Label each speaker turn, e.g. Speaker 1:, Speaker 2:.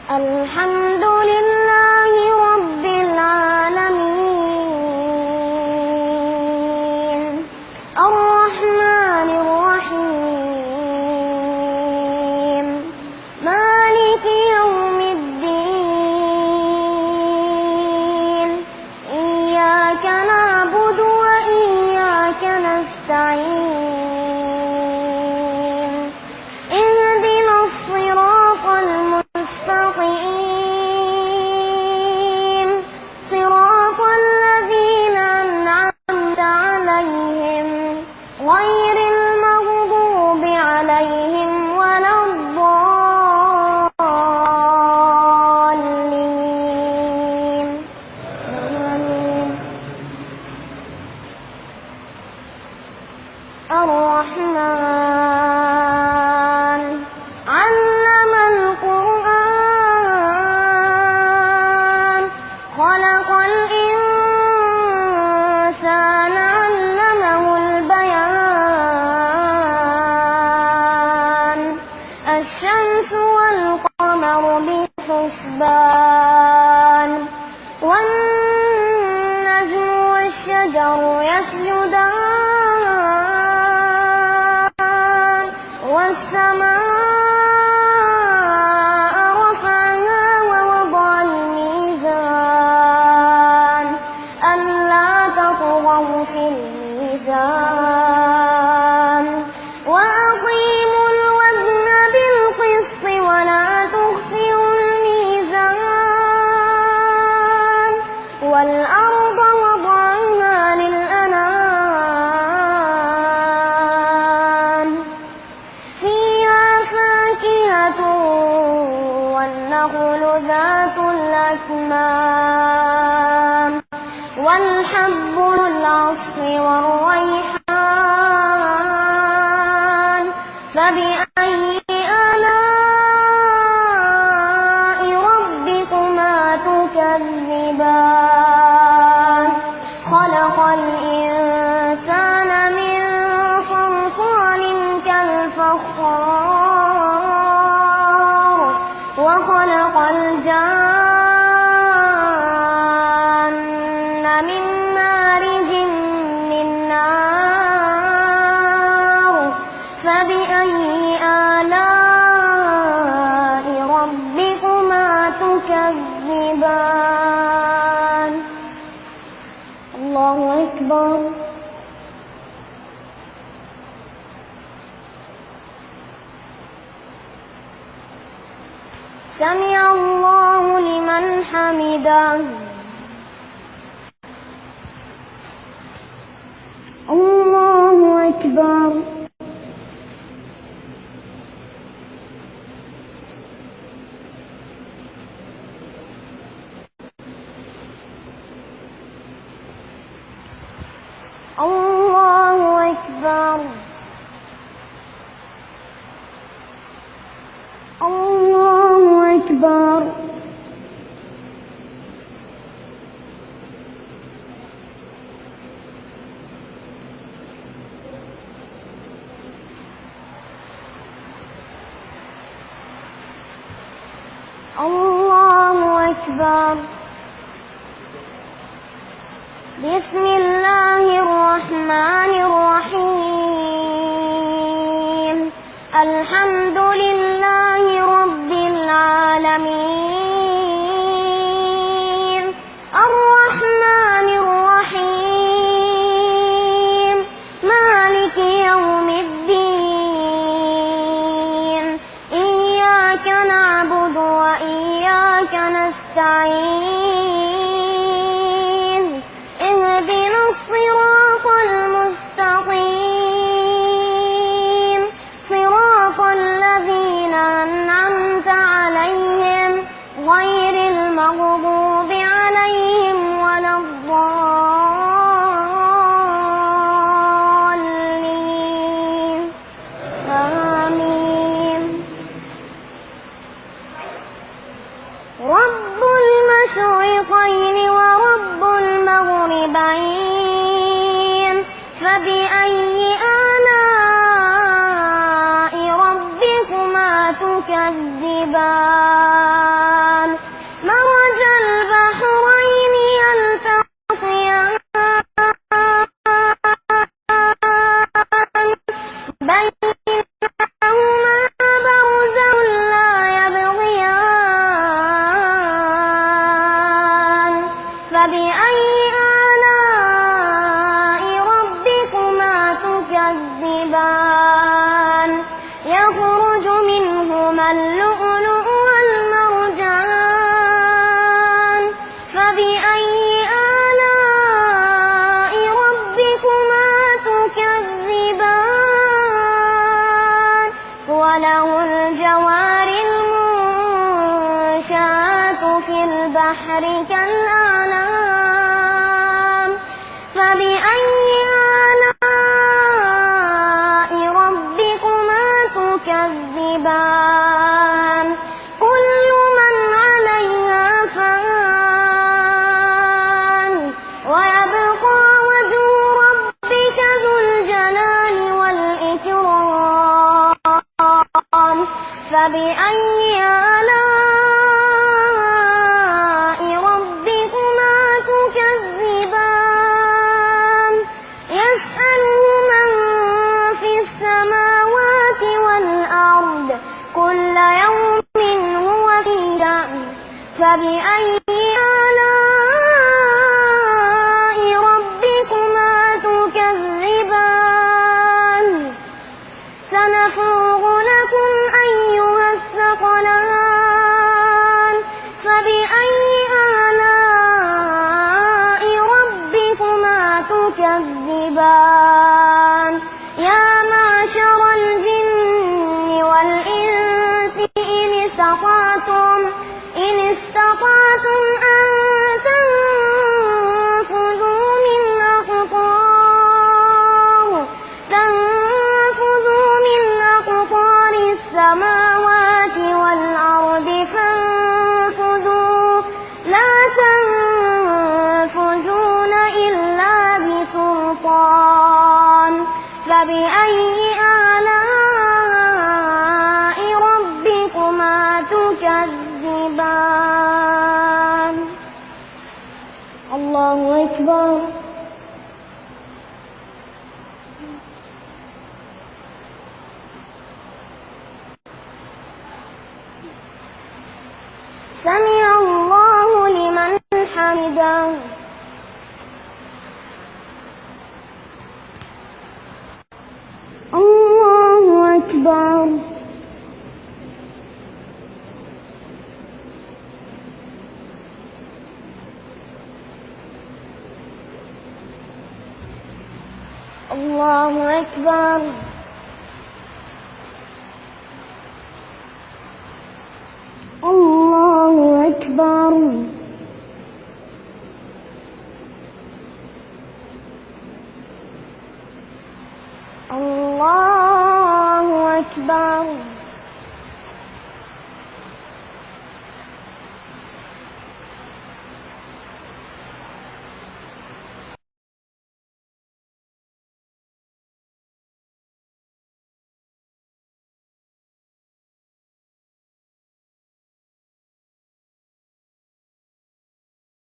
Speaker 1: الحمد لله رب العالمين الرحمن الرحيم مالك يوم الدين إياك نعبد وإياك نستعين اهدنا الصراط المستقيم صراط الذين أنعمت عليهم غير المغضوب عليهم ولا الضالين آمين. الرحمن علم القرآن خلق الإنسان علمه البيان الشمس والقمر بحسبان والنجم والشجر يسجدان والسماء رفعها ووضع الميزان ألا تطغوا في الميزان وأقيموا الوزن بالقسط ولا تخسروا الميزان والأرض وضعها للأنام فيها فاكهة والنخل ذات الأكمام والحب العصف والريحان فبأي آلاء ربكما تكذبان خلق الإنسان من صلصال كالفخار وخلق الجان من مارج من نار فبأي آلاء ربكما تكذبان الله أكبر. سمع الله لمن حمده الله أكبر. الله أكبر. الله أكبر. الله أكبر. بسم الله الرحمن الرحيم الحمد لله رب العالمين الرحمن الرحيم مالك يوم الدين إياك نعبد وإياك نستعين اهدنا الصراط المستقيم صراط الذين أنعمت عليهم غير المغضوب عليهم ولا الضالين آمين. رب المشرقين ورب المغربين فبأي آلاء ربكما تكذبان البحر كالأعلام فبأي آلاء ربكما تكذبان كل من عليها فان ويبقى وجه ربك ذو الجلال والإكرام فبأي آلاء ربكما تكذبان يسأله من في السماوات والأرض كل يوم هو في شأن فبأي آلاء ربكما تكذبان سنفرغ لكم أيها الثقلان فبأي آلاء ربكما تكذبان يا معشر الجن والإنس إن استطعتم أن تنفذوا من أقطار السماوات والأرض فانفذوا لا تنفذون إلا بسلطان فبأي آلاء ربكما تكذبان الله أكبر سمع الله لمن حمده الله أكبر الله أكبر الله